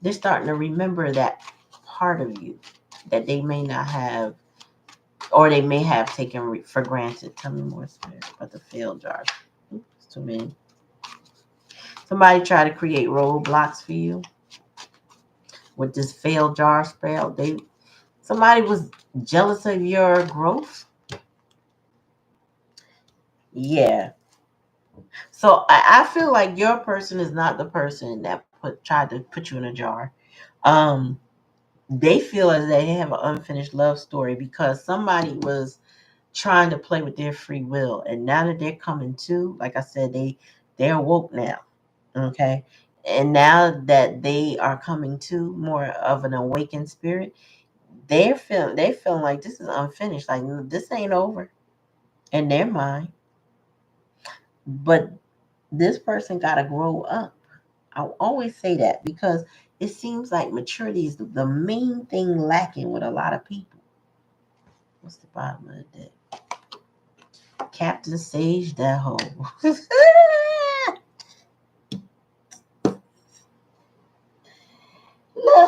They're starting to remember that part of you that they may not have, or they may have taken for granted. Tell me more, Spirit, about the failed jars. Oops, too many. Somebody try to create roadblocks for you with this failed jar spell. Somebody was jealous of your growth. Yeah. So I feel like your person is not the person that tried to put you in a jar. Um, they feel as they have an unfinished love story because somebody was trying to play with their free will, and now that they're coming to, like I said, they're woke now. Okay, and now that they are coming to more of an awakened spirit, they feeling like this is unfinished. Like, this ain't over in their mind, but this person got to grow up. I always say that because it seems like maturity is the main thing lacking with a lot of people. What's the bottom of the deck? Captain Sage, that hole.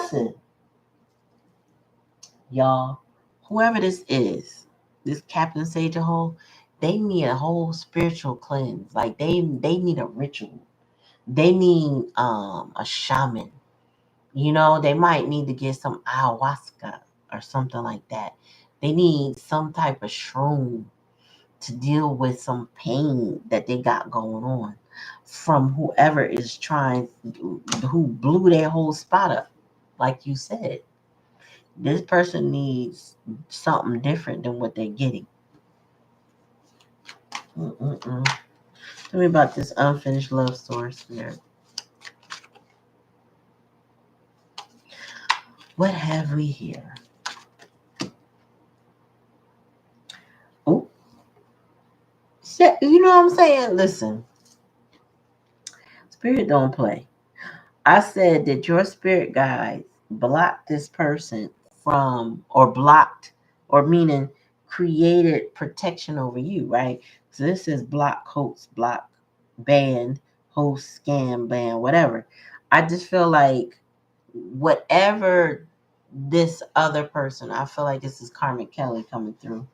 Listen, y'all, whoever this is, this Captain Sage Hole, they need a whole spiritual cleanse. Like they need a ritual. They need a shaman. They might need to get some ayahuasca or something like that. They need some type of shroom to deal with some pain that they got going on from whoever is who blew their whole spot up. Like you said, this person needs something different than what they're getting. Mm-mm-mm. Tell me about this unfinished love story, Spirit. What have we here? Oh, you know what I'm saying? Listen, Spirit don't play. I said that your spirit guides blocked this person from, or blocked, or meaning created protection over you, right? So this is block, host, block, ban, host, scam, ban, whatever. I just feel like whatever this other person, I feel like this is Karmic Kelly coming through,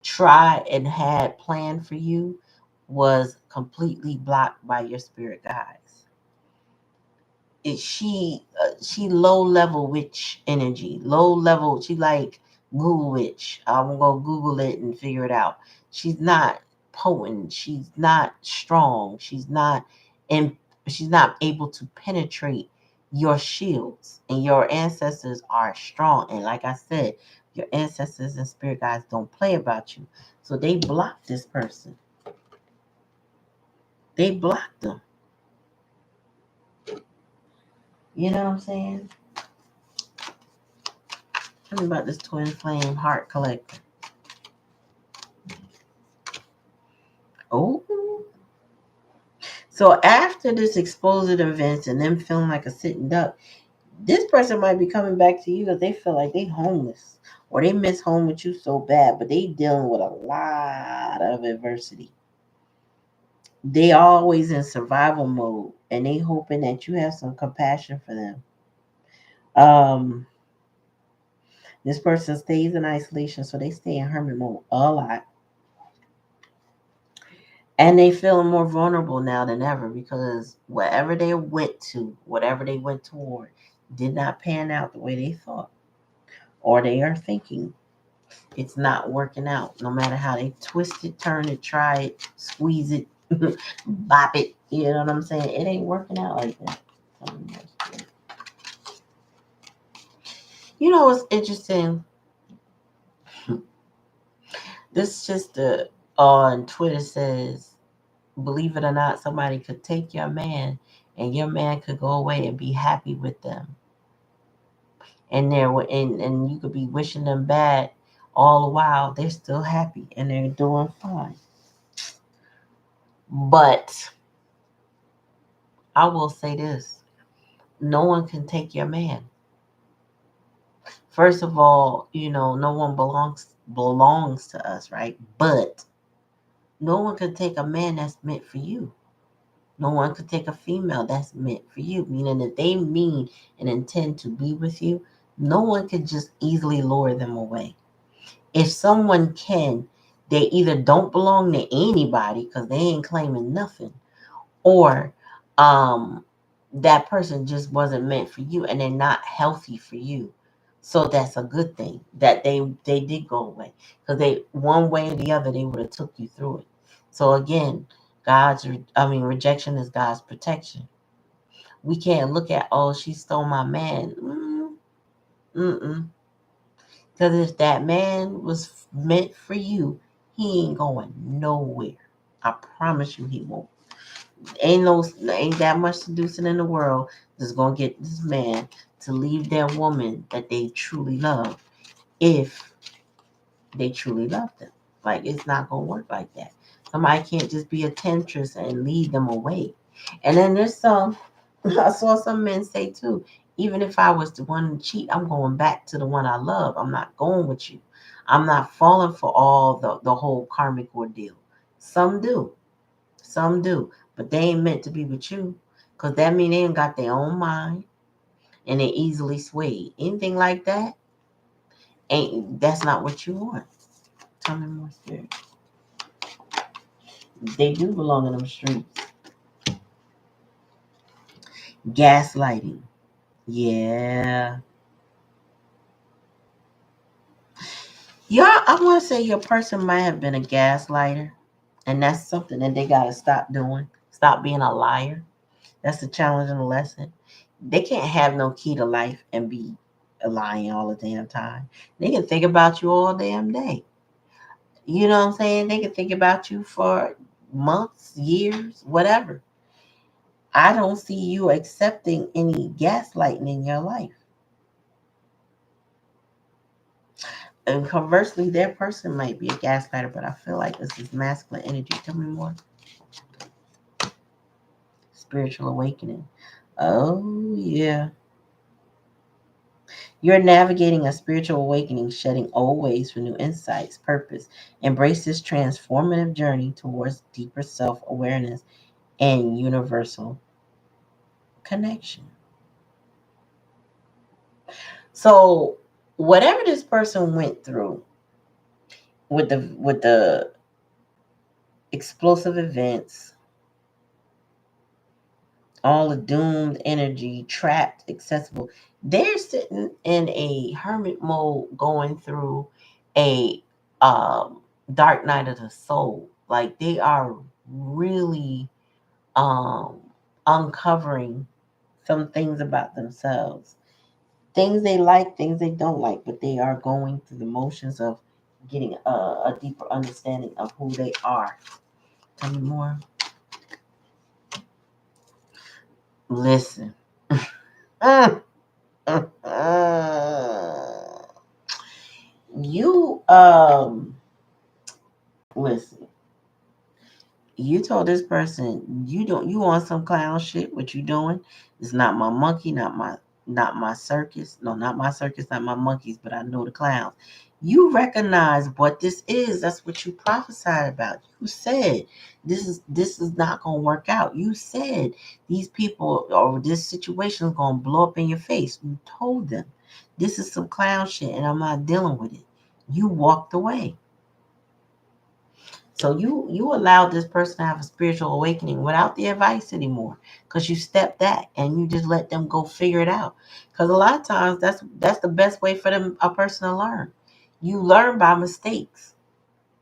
try and had planned for you was completely blocked by your spirit guides. She low level witch energy, low level. She like Google witch. I'm gonna Google it and figure it out. She's not potent. She's not strong. In. She's not able to penetrate your shields. And your ancestors are strong. And like I said, your ancestors and spirit guides don't play about you. So they blocked this person. They blocked them. You know what I'm saying? Tell me about this twin flame heart collector. Oh. So after this exposed events and them feeling like a sitting duck, this person might be coming back to you because they feel like they homeless or they miss home with you so bad, but they dealing with a lot of adversity. They always in survival mode and they hoping that you have some compassion for them. This person stays in isolation, so they stay in hermit mode a lot. And they feel more vulnerable now than ever because whatever they went toward, did not pan out the way they thought. Or they are thinking it's not working out. No matter how they twist it, turn it, try it, squeeze it, bop it. You know what I'm saying? It ain't working out like that. You know what's interesting? This sister on Twitter says, believe it or not, somebody could take your man and your man could go away and be happy with them. And you could be wishing them bad all the while. They're still happy and they're doing fine. But I will say this. No one can take your man. First of all, no one belongs to us, right? But no one can take a man that's meant for you. No one could take a female that's meant for you, meaning that they mean and intend to be with you. No one could just easily lure them away. If someone can, they either don't belong to anybody because they ain't claiming nothing, or that person just wasn't meant for you and they're not healthy for you. So that's a good thing that they did go away because they one way or the other they would have took you through it. So again, rejection is God's protection. We can't look at, oh, she stole my man. Mm-mm. Because if that man was meant for you, he ain't going nowhere. I promise you he won't. Ain't that much seducing in the world that's gonna get this man to leave their woman that they truly love if they truly love them. Like, it's not gonna work like that. Somebody can't just be a temptress and lead them away. And then there's some I saw some men say too, even if I was the one to cheat, I'm going back to the one I love. I'm not going with you. I'm not falling for all the whole karmic ordeal. Some do. Some do. But they ain't meant to be with you. Because that means they ain't got their own mind. and they're easily swayed. Anything like that, that's not what you want. Tell me more, spirit. They do belong in them streets. Gaslighting. Yeah. I want to say your person might have been a gaslighter, and that's something that they got to stop doing. Stop being a liar. That's the challenge and the lesson. They can't have no key to life and be lying all the damn time. They can think about you all damn day. You know what I'm saying? They can think about you for months, years, whatever. I don't see you accepting any gaslighting in your life. And conversely, their person might be a gaslighter, but I feel like this is masculine energy. Tell me more. Spiritual awakening. Oh, yeah. You're navigating a spiritual awakening, shedding old ways for new insights, purpose. Embrace this transformative journey towards deeper self awareness and universal connection. So, whatever this person went through with the explosive events, all the doomed energy, trapped, accessible. They're sitting in a hermit mode going through a dark night of the soul. Like they are really um uncovering some things about themselves. Things they like, things they don't like, but they are going through the motions of getting a deeper understanding of who they are. Tell me more. Listen. You listen. You told this person you want some clown shit. What you doing? It's not my monkey, not my circus. No, not my circus, not my monkeys, but I know the clowns. You recognize what this is. That's what you prophesied about. You said this is not gonna work out. You said these people or this situation is gonna blow up in your face. You told them this is some clown shit and I'm not dealing with it. You walked away. So you allowed this person to have a spiritual awakening without the advice anymore, because you stepped back and you just let them go figure it out. Because a lot of times that's the best way for them a person to learn. You learn by mistakes.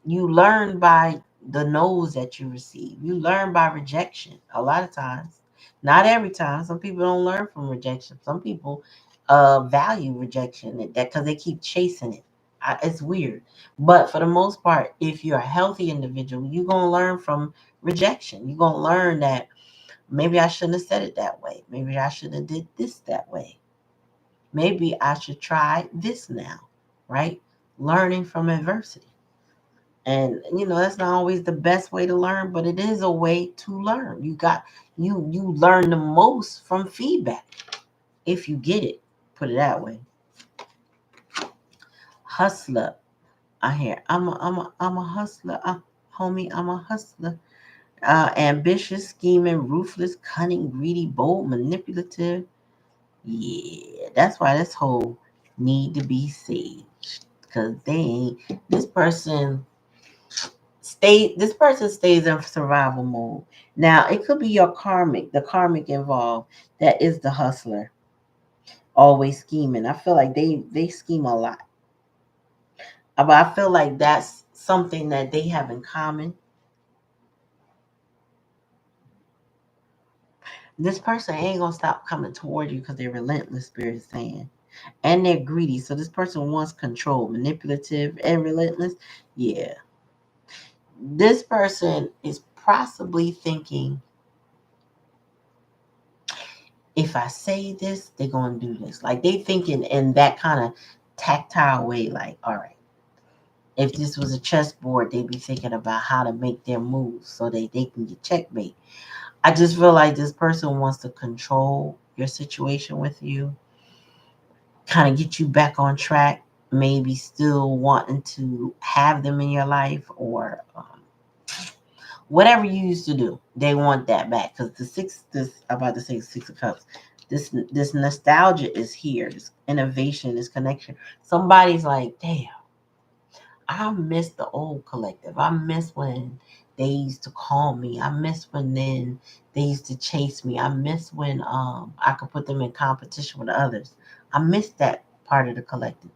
You learn by the no's that you receive. You learn by rejection. A lot of times, not every time. Some people don't learn from rejection. Some people value rejection that because they keep chasing it. It's weird, but for the most part, if you're a healthy individual, you're gonna learn from rejection. You're gonna learn that maybe I shouldn't have said it that way. Maybe I should have did this that way. Maybe I should try this now, right? Learning from adversity. And that's not always the best way to learn, but it is a way to learn. You learn the most from feedback if you get it. Put it that way. Hustler. I hear I'm a hustler. Homie, I'm a hustler. Ambitious, scheming, ruthless, cunning, greedy, bold, manipulative. Yeah, that's why this whole need to be saged. Cause they ain't this person stays in survival mode. Now it could be the karmic involved that is the hustler, always scheming. I feel like they scheme a lot. But I feel like that's something that they have in common. This person ain't gonna stop coming toward you because they're relentless, spirit is saying. And they're greedy. So this person wants control, manipulative and relentless. Yeah. This person is possibly thinking, if I say this, they're gonna do this. Like they thinking in that kind of tactile way, like, all right, if this was a chessboard, they'd be thinking about how to make their moves so they can get checkmate. I just feel like this person wants to control your situation with you, kind of get you back on track, maybe still wanting to have them in your life or whatever you used to do. They want that back because I'm about to say 6 of Cups. This nostalgia is here. This innovation, this connection. Somebody's like, damn, I miss the old collective. I miss when they used to call me. I miss when then they used to chase me. I miss when I could put them in competition with others. I miss that part of the collective.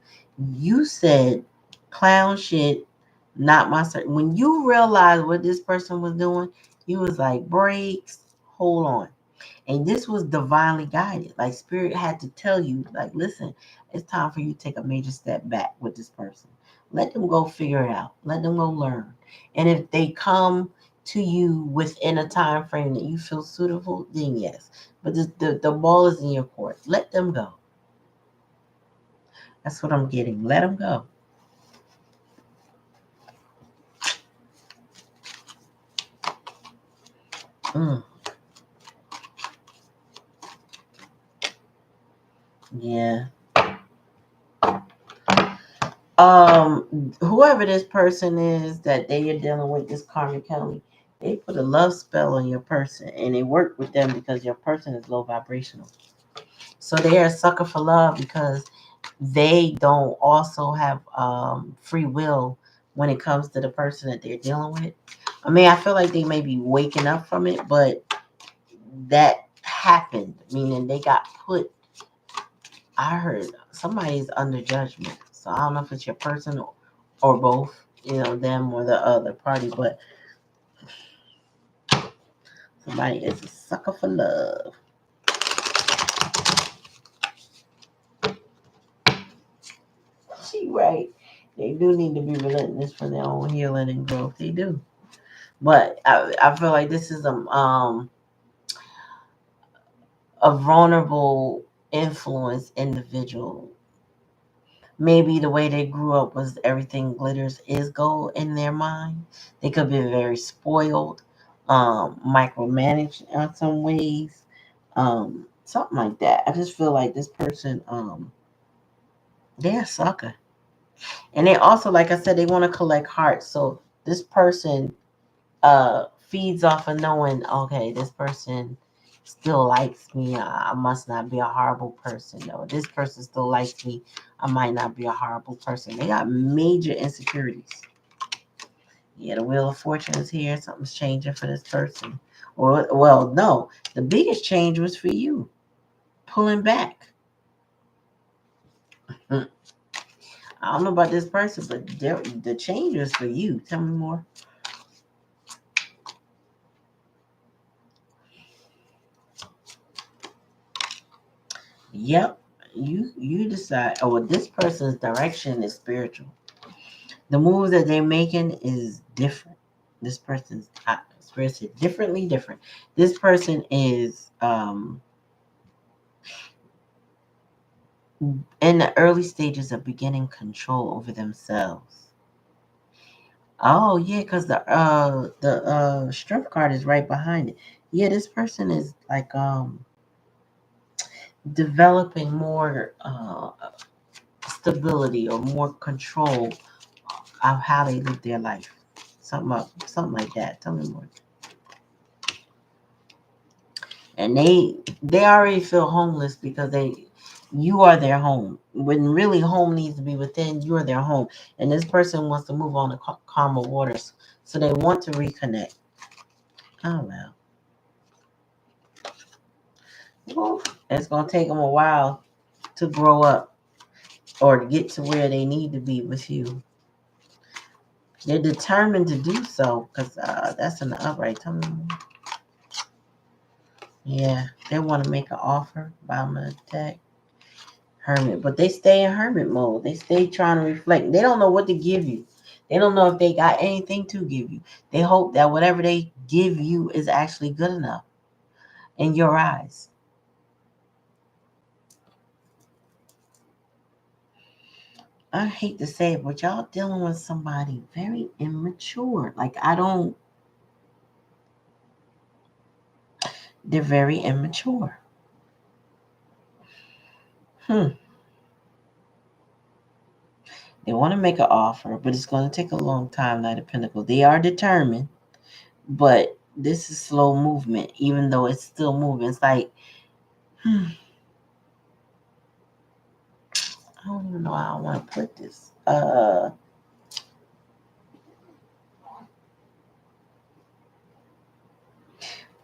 You said clown shit, not my certain. When you realized what this person was doing, you was like, brakes, hold on. And this was divinely guided. Like spirit had to tell you, like, listen, it's time for you to take a major step back with this person. Let them go figure it out. Let them go learn. And if they come to you within a time frame that you feel suitable, then yes. But the ball is in your court. Let them go. That's what I'm getting. Let them go. Mm, yeah. Whoever this person is that they are dealing with, this karmic Kelly, they put a love spell on your person and they work with them because your person is low vibrational. So they are a sucker for love because they don't also have free will when it comes to the person that they're dealing with. I mean, I feel like they may be waking up from it, but that happened, meaning they got put. I heard somebody's under judgment. So I don't know if it's your person or both, them or the other party, but somebody is a sucker for love. She right. They do need to be relentless for their own healing and growth. They do. But I feel like this is a vulnerable influence individual. Maybe the way they grew up was everything glitters is gold in their mind. They could be very spoiled, micromanaged in some ways, something like that. I just feel like this person, they're a sucker. And they also, like I said, they want to collect hearts. So this person feeds off of knowing, okay, this person still likes me. I must not be a horrible person. Or this person still likes me. I might not be a horrible person. They got major insecurities. Yeah, the wheel of fortune is here. Something's changing for this person. Or well, no, the biggest change was for you. Pulling back. I don't know about this person, but the change was for you. Tell me more. Yep. You decide. Oh, well, this person's direction is spiritual. The moves that they're making is different. This person's spirit said differently different. This person is in the early stages of beginning control over themselves. Oh yeah, because the strength card is right behind it. Yeah, this person is like developing more stability or more control of how they live their life. Something like that. Tell me more. And they already feel homeless because you are their home. When really home needs to be within, you are their home. And this person wants to move on to calmer waters, so they want to reconnect. Oh well, it's gonna take them a while to grow up or to get to where they need to be with you. They're determined to do so because that's in the upright. Tell me more. Yeah, they want to make an offer. Bottom of the deck. Hermit, but they stay in hermit mode. They stay trying to reflect. They don't know what to give you. They don't know if they got anything to give you. They hope that whatever they give you is actually good enough in your eyes. I hate to say it, but y'all dealing with somebody very immature. Like I don't, they're very immature. Hmm. They want to make an offer, but it's going to take a long time. Knight of Pentacles. They are determined, but this is slow movement, even though it's still moving. It's like I don't even know how I want to put this.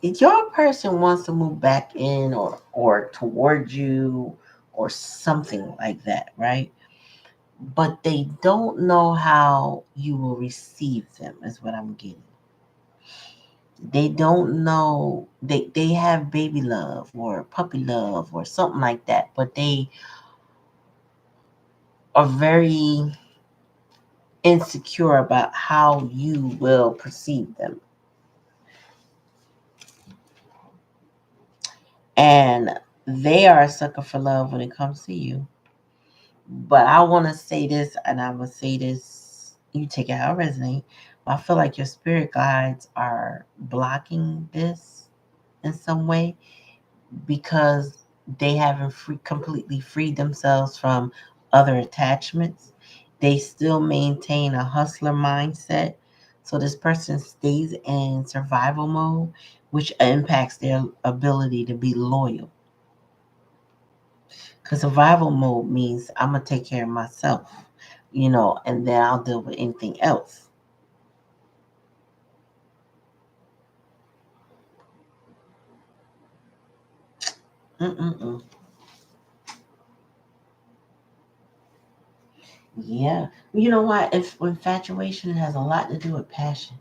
If your person wants to move back in or towards you or something like that, right? But they don't know how you will receive them, is what I'm getting. They don't know, they have baby love or puppy love or something like that, but they are very insecure about how you will perceive them. And they are a sucker for love when it comes to you. But I want to say this, and I'm going to say this, you take it how it resonates. But I feel like your spirit guides are blocking this in some way because they haven't completely freed themselves from other attachments. They still maintain a hustler mindset. So this person stays in survival mode, which impacts their ability to be loyal. Because survival mode means I'm going to take care of myself, and then I'll deal with anything else. Mm-mm-mm. Yeah. You know what? If infatuation has a lot to do with passion.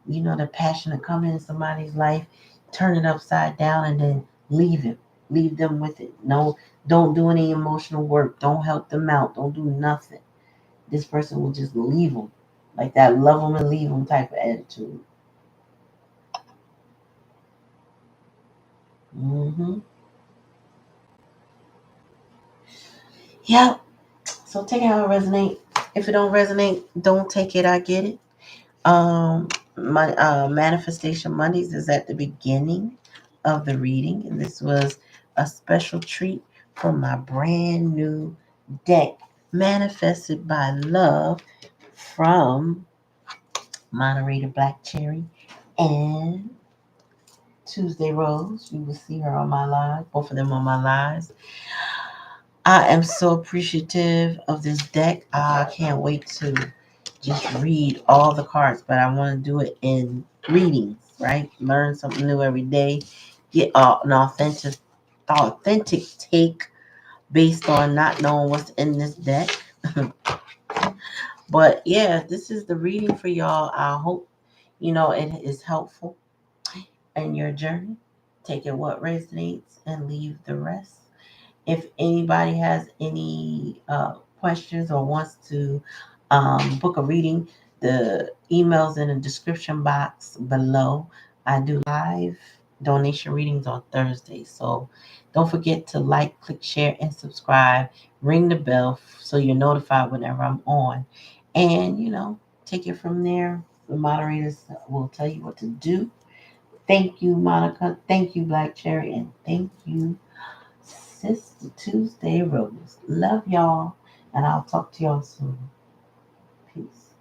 The passion to come into somebody's life, turn it upside down, and then leave it. Leave them with it. No, don't do any emotional work. Don't help them out. Don't do nothing. This person will just leave them. Like that love them and leave them type of attitude. Mm-hmm. Yeah. So take it how it resonate. If it don't resonate, don't take it. I get it. My manifestation Mondays is at the beginning of the reading, and this was a special treat from my brand new deck, Manifested by Love, from Moderator Black Cherry and Tuesday Rose. You will see her on my live, both of them on my lives. I am so appreciative of this deck. I can't wait to just read all the cards, but I want to do it in readings, right? Learn something new every day. Get an authentic take based on not knowing what's in this deck. But yeah, this is the reading for y'all. I hope it is helpful in your journey. Take it what resonates and leave the rest. If anybody has any questions or wants to book a reading, the email's in the description box below. I do live donation readings on Thursdays. So don't forget to like, click, share, and subscribe. Ring the bell so you're notified whenever I'm on. And, take it from there. The moderators will tell you what to do. Thank you, Monica. Thank you, Black Cherry. And thank you, Sister Tuesday Rose. Love y'all, and I'll talk to y'all soon. Peace.